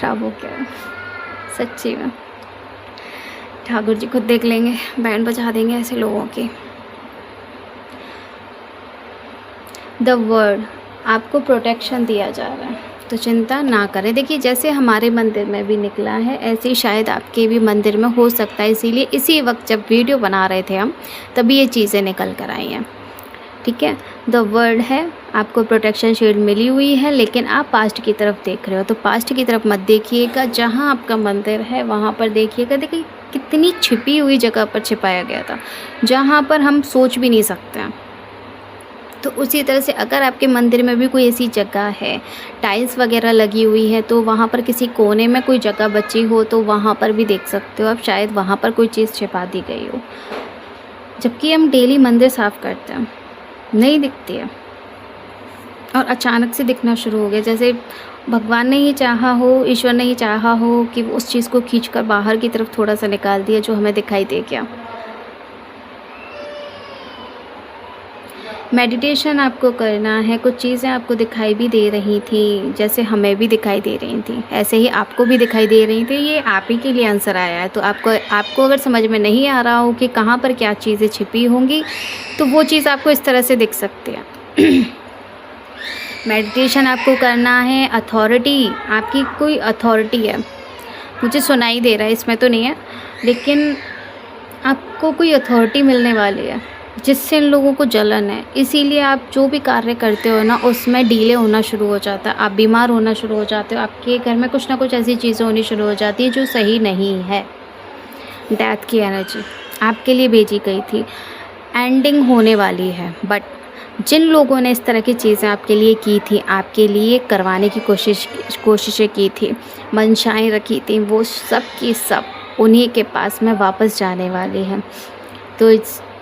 ख़राब हो गया है सच्ची में। ठाकुर जी खुद देख लेंगे, बैंड बजा देंगे ऐसे लोगों की। द वर्ड, आपको प्रोटेक्शन दिया जा रहा है, तो चिंता ना करें। देखिए जैसे हमारे मंदिर में भी निकला है, ऐसे ही शायद आपके भी मंदिर में हो सकता है। इसीलिए इसी वक्त जब वीडियो बना रहे थे हम, तभी ये चीज़ें निकल कर आई हैं। ठीक है, द वर्ड है, आपको प्रोटेक्शन शील्ड मिली हुई है, लेकिन आप पास्ट की तरफ देख रहे हो, तो पास्ट की तरफ मत देखिएगा। जहाँ आपका मंदिर है वहाँ पर देखिएगा। देखिए कितनी छिपी हुई जगह पर छिपाया गया था, जहाँ पर हम सोच भी नहीं सकते हैं। तो उसी तरह से अगर आपके मंदिर में भी कोई ऐसी जगह है, टाइल्स वगैरह लगी हुई है, तो वहाँ पर किसी कोने में कोई जगह बची हो तो वहाँ पर भी देख सकते हो आप, शायद वहाँ पर कोई चीज़ छिपा दी गई हो। जबकि हम डेली मंदिर साफ़ करते हैं, नहीं दिखती है, और अचानक से दिखना शुरू हो गया। जैसे भगवान ने ही चाहा हो, ईश्वर ने ही चाहा हो कि उस चीज़ को खींचकर बाहर की तरफ थोड़ा सा निकाल दिया, जो हमें दिखाई दे गया। मेडिटेशन आपको करना है, कुछ चीज़ें आपको दिखाई भी दे रही थी, जैसे हमें भी दिखाई दे रही थी, ऐसे ही आपको भी दिखाई दे रही थी। ये आप ही के लिए आंसर आया है। तो आपको अगर समझ में नहीं आ रहा हो कि कहाँ पर क्या चीज़ें छिपी होंगी, तो वो चीज़ आपको इस तरह से दिख सकती है। मेडिटेशन आपको करना है। अथॉरिटी, आपकी कोई अथॉरिटी है, मुझे सुनाई दे रहा है, इसमें तो नहीं है, लेकिन आपको कोई अथॉरिटी मिलने वाली है जिससे इन लोगों को जलन है। इसीलिए आप जो भी कार्य करते हो ना, उसमें डिले होना शुरू हो जाता है, आप बीमार होना शुरू हो जाते हो, आपके घर में कुछ ना कुछ ऐसी चीज़ें होनी शुरू हो जाती है जो सही नहीं है। डेथ की एनर्जी आपके लिए भेजी गई थी, एंडिंग होने वाली है। बट जिन लोगों ने इस तरह की चीज़ें आपके लिए की थी, आपके लिए करवाने की कोशिशें की थी, मंशाएं रखी थी, वो सब की सब उन्हीं के पास में वापस जाने वाली हैं। तो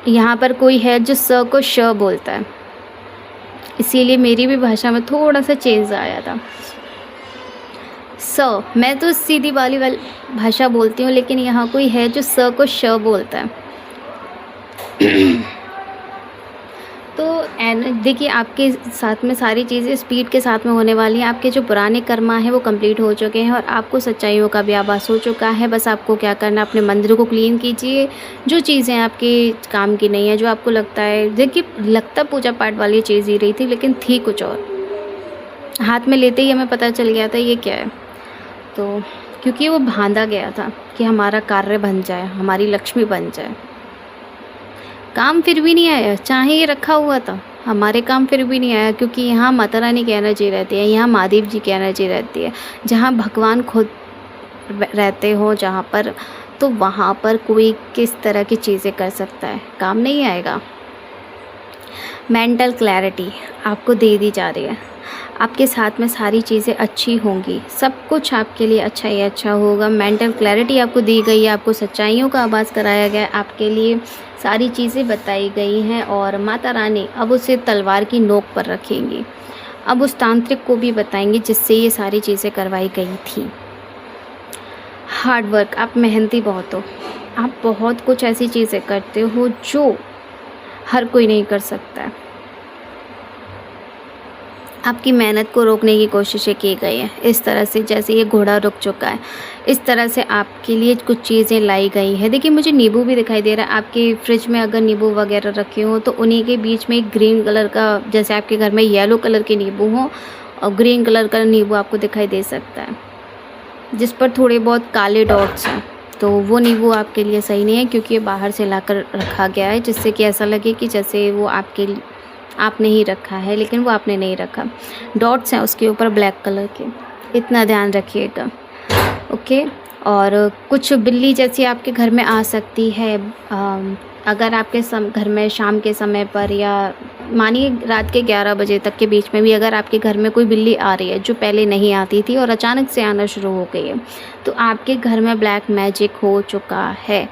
यहाँ पर कोई है जो स को श बोलता है, इसीलिए मेरी भी भाषा में थोड़ा सा चेंज आया था। स, मैं तो सीधी वाली भाषा बोलती हूँ, लेकिन यहाँ कोई है जो स को श बोलता है। तो देखिए आपके साथ में सारी चीज़ें स्पीड के साथ में होने वाली हैं। आपके जो पुराने कर्मा हैं वो कंप्लीट हो चुके हैं और आपको सच्चाइयों का भी आभास हो चुका है। बस आपको क्या करना है, अपने मंदिर को क्लीन कीजिए। जो चीज़ें आपके काम की नहीं है, जो आपको लगता है, देखिए लगता पूजा पाठ वाली चीज़ ही रही थी, लेकिन थी कुछ और। हाथ में लेते ही हमें पता चल गया था ये क्या है। तो क्योंकि वो बांधा गया था कि हमारा कार्य बन जाए, हमारी लक्ष्मी बन जाए। काम फिर भी नहीं आया, चाहे ये रखा हुआ था, हमारे काम फिर भी नहीं आया, क्योंकि यहाँ माता रानी की एनर्जी रहती है, यहाँ महादेव जी की एनर्जी रहती है, जहाँ भगवान खुद रहते हो जहाँ पर, तो वहाँ पर कोई किस तरह की चीज़ें कर सकता है, काम नहीं आएगा। मेंटल क्लैरिटी आपको दे दी जा रही है, आपके साथ में सारी चीज़ें अच्छी होंगी, सब कुछ आपके लिए अच्छा ही अच्छा होगा। मेंटल क्लैरिटी आपको दी गई है, आपको सच्चाइयों का आभास कराया गया है, आपके लिए सारी चीज़ें बताई गई हैं, और माता रानी अब उसे तलवार की नोक पर रखेंगी। अब उस तांत्रिक को भी बताएंगे जिससे ये सारी चीज़ें करवाई गई थी। हार्ड वर्क, आप मेहनती बहुत हो, आप बहुत कुछ ऐसी चीज़ें करते हो जो हर कोई नहीं कर सकता है। आपकी मेहनत को रोकने की कोशिशें की गई हैं, इस तरह से जैसे ये घोड़ा रुक चुका है, इस तरह से आपके लिए कुछ चीज़ें लाई गई हैं। देखिए मुझे नींबू भी दिखाई दे रहा है। आपके फ्रिज में अगर नींबू वगैरह रखे हो तो उन्हीं के बीच में एक ग्रीन कलर का, जैसे आपके घर में येलो कलर के नींबू हो और ग्रीन कलर का नींबू आपको दिखाई दे सकता है, जिस पर थोड़े बहुत काले डॉट्स हैं। तो वो नींबू आपके लिए सही नहीं है, क्योंकि ये बाहर से लाकर रखा गया है, जिससे कि ऐसा लगे कि जैसे वो आपने ही रखा है, लेकिन वो आपने नहीं रखा। डॉट्स हैं उसके ऊपर ब्लैक कलर के, इतना ध्यान रखिएगा। ओके, और कुछ बिल्ली जैसी आपके घर में आ सकती है। अगर आपके घर में शाम के समय पर, या मानिए रात के 11 बजे तक के बीच में भी अगर आपके घर में कोई बिल्ली आ रही है जो पहले नहीं आती थी और अचानक से आना शुरू हो गई है, तो आपके घर में ब्लैक मैजिक हो चुका है।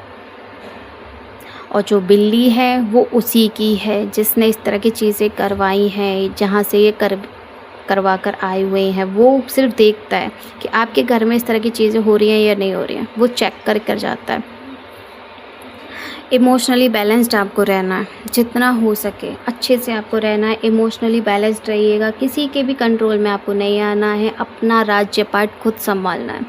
और जो बिल्ली है वो उसी की है जिसने इस तरह की चीज़ें करवाई हैं, जहाँ से ये करवा कर आए हुए हैं। वो सिर्फ देखता है कि आपके घर में इस तरह की चीज़ें हो रही हैं या नहीं हो रही हैं, वो चेक कर जाता है। इमोशनली बैलेंस्ड आपको रहना है, जितना हो सके अच्छे से आपको रहना है। इमोशनली बैलेंस्ड रहिएगा, किसी के भी कंट्रोल में आपको नहीं आना है, अपना राज्य पाट खुद संभालना है,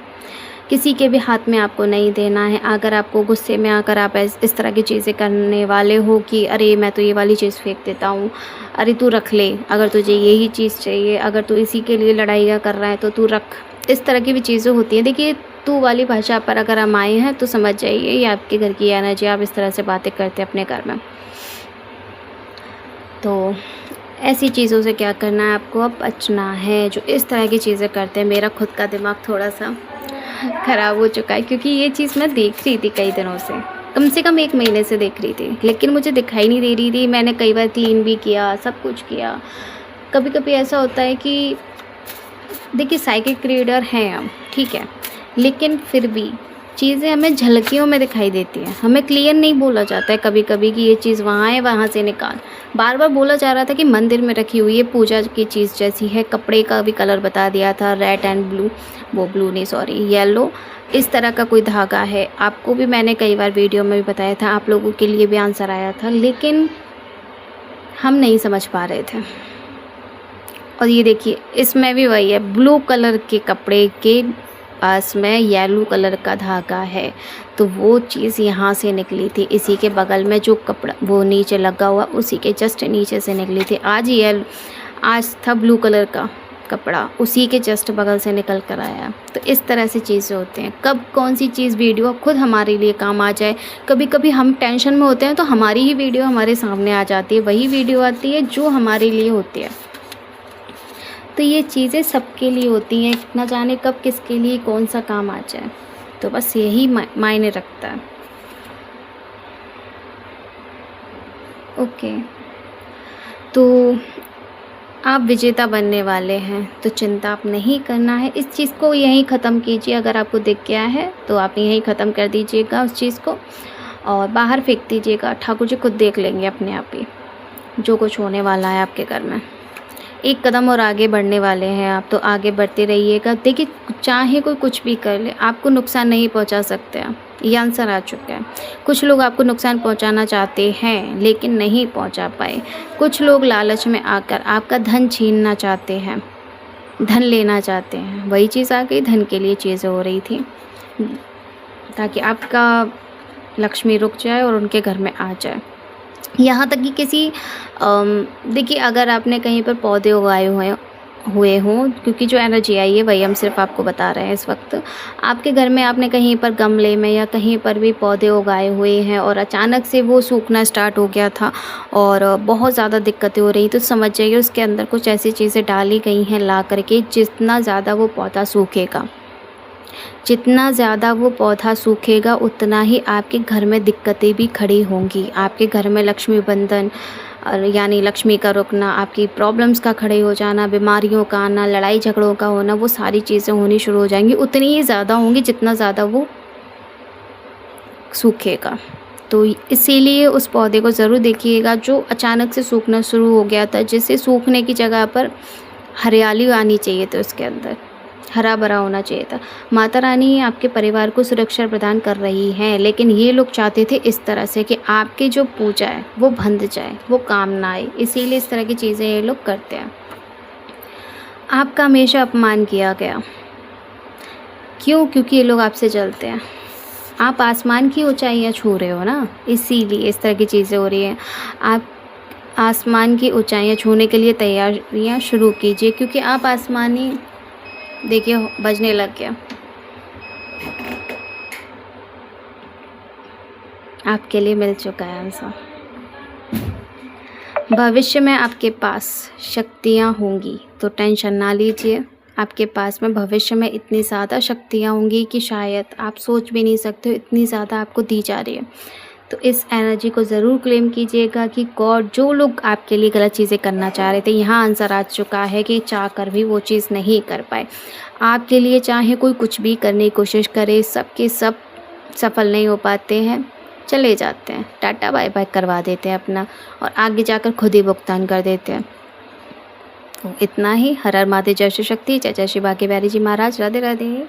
किसी के भी हाथ में आपको नहीं देना है। अगर आपको गुस्से में आकर आप इस तरह की चीज़ें करने वाले हो कि अरे मैं तो ये वाली चीज़ फेंक देता हूँ, अरे तू रख ले, अगर तुझे यही चीज़ चाहिए, अगर तू इसी के लिए लड़ाइयाँ कर रहा है तो तू रख, इस तरह की भी चीज़ें होती हैं। देखिए, तू वाली भाषा पर अगर हम आए हैं तो समझ जाइए ये आपके घर की एनर्जी, आप इस तरह से बातें करते हैं अपने घर में। तो ऐसी चीज़ों से क्या करना है, आपको अब बचना है जो इस तरह की चीज़ें करते हैं। मेरा खुद का दिमाग थोड़ा सा ख़राब हो चुका है क्योंकि ये चीज़ मैं देख रही थी कई दिनों से कम 1 महीने से देख रही थी, लेकिन मुझे दिखाई नहीं दे रही थी। मैंने कई बार क्लीन भी किया, सब कुछ किया। कभी कभी ऐसा होता है कि देखिए साइकिक रीडर हैं हम, ठीक है, लेकिन फिर भी चीज़ें हमें झलकियों में दिखाई देती हैं, हमें क्लियर नहीं बोला जाता है कभी कभी कि ये चीज़ वहाँ है, वहाँ से निकाल। बार बार बोला जा रहा था कि मंदिर में रखी हुई है, पूजा की चीज़ जैसी है। कपड़े का भी कलर बता दिया था, रेड एंड ब्लू, वो ब्लू नहीं सॉरी येलो, इस तरह का कोई धागा है। आपको भी मैंने कई बार वीडियो में भी बताया था, आप लोगों के लिए भी आंसर आया था, लेकिन हम नहीं समझ पा रहे थे। और ये देखिए इसमें भी वही है, ब्लू कलर के कपड़े के पास में येलो कलर का धागा है, तो वो चीज़ यहाँ से निकली थी। इसी के बगल में जो कपड़ा वो नीचे लगा हुआ, उसी के जस्ट नीचे से निकली थी। आज था ब्लू कलर का कपड़ा, उसी के जस्ट बगल से निकल कर आया। तो इस तरह से चीज़ें होती हैं, कब कौन सी चीज़ वीडियो खुद हमारे लिए काम आ जाए। कभी कभी हम टेंशन में होते हैं तो हमारी ही वीडियो हमारे सामने आ जाती है, वही वीडियो आती है जो हमारे लिए होती है। तो ये चीज़ें सबके लिए होती हैं, न जाने कब किसके लिए कौन सा काम आ जाए, तो बस यही मायने रखता है। ओके, तो आप विजेता बनने वाले हैं, तो चिंता आप नहीं करना है। इस चीज़ को यहीं ख़त्म कीजिए। अगर आपको दिख गया है तो आप यहीं ख़त्म कर दीजिएगा उस चीज़ को और बाहर फेंक दीजिएगा। ठाकुर जी खुद देख लेंगे अपने आप ही जो कुछ होने वाला है आपके घर में। एक कदम और आगे बढ़ने वाले हैं आप, तो आगे बढ़ते रहिएगा। देखिए, चाहे कोई कुछ भी कर ले, आपको नुकसान नहीं पहुंचा सकते हैं, ये आंसर आ चुका है। कुछ लोग आपको नुकसान पहुंचाना चाहते हैं लेकिन नहीं पहुंचा पाए। कुछ लोग लालच में आकर आपका धन छीनना चाहते हैं, धन लेना चाहते हैं। वही चीज़ आ गई, धन के लिए चीज़ें हो रही थी ताकि आपका लक्ष्मी रुक जाए और उनके घर में आ जाए। यहाँ तक कि किसी देखिए, अगर आपने कहीं पर पौधे उगाए हुए हों, क्योंकि जो एनर्जी आई है वही हम सिर्फ आपको बता रहे हैं। इस वक्त आपके घर में आपने कहीं पर गमले में या कहीं पर भी पौधे उगाए हुए हैं और अचानक से वो सूखना स्टार्ट हो गया था और बहुत ज़्यादा दिक्कतें हो रही, तो समझ जाइए उसके अंदर कुछ ऐसी चीज़ें डाली गई हैं ला करके, जितना ज़्यादा वो पौधा सूखेगा, जितना ज़्यादा वो पौधा सूखेगा उतना ही आपके घर में दिक्कतें भी खड़ी होंगी। आपके घर में लक्ष्मी बंधन और यानी लक्ष्मी का रुकना, आपकी प्रॉब्लम्स का खड़े हो जाना, बीमारियों का आना, लड़ाई झगड़ों का होना, वो सारी चीज़ें होनी शुरू हो जाएंगी। उतनी ही ज़्यादा होंगी जितना ज़्यादा वो सूखेगा। तो इसीलिए उस पौधे को ज़रूर देखिएगा जो अचानक से सूखना शुरू हो गया था, जिससे सूखने की जगह पर हरियाली आनी चाहिए थी, उसके अंदर हरा भरा होना चाहिए था। माता रानी आपके परिवार को सुरक्षा प्रदान कर रही हैं, लेकिन ये लोग चाहते थे इस तरह से कि आपकी जो पूजा है वो बंध जाए, वो काम ना आए, इसीलिए इस तरह की चीज़ें ये लोग करते हैं। आपका हमेशा अपमान किया गया, क्यों? क्योंकि ये लोग आपसे जलते हैं। आप आसमान की ऊंचाइयां छू रहे हो ना, इसीलिए इस तरह की चीज़ें हो रही हैं। आप आसमान की ऊंचाइयां छूने के लिए तैयारियां शुरू कीजिए, क्योंकि आप आसमानी, देखिए बजने लग गया, आपके लिए मिल चुका है आंसर। भविष्य में आपके पास शक्तियाँ होंगी, तो टेंशन ना लीजिए। आपके पास में भविष्य में इतनी ज़्यादा शक्तियाँ होंगी कि शायद आप सोच भी नहीं सकते हो, इतनी ज़्यादा आपको दी जा रही है। तो इस एनर्जी को ज़रूर क्लेम कीजिएगा कि गॉड, जो लोग आपके लिए गलत चीज़ें करना चाह रहे थे, यहाँ आंसर आ चुका है कि चाह कर भी वो चीज़ नहीं कर पाए। आपके लिए चाहे कोई कुछ भी करने की कोशिश करे, सबके सब सफल नहीं हो पाते हैं, चले जाते हैं, टाटा बाय बाय करवा देते हैं अपना, और आगे जाकर खुद ही भुगतान कर देते हैं। तो इतना ही। हर हर महादेव, जय श्री शक्ति, जय जय श्री बांके बिहारी जी महाराज, राधे राधे।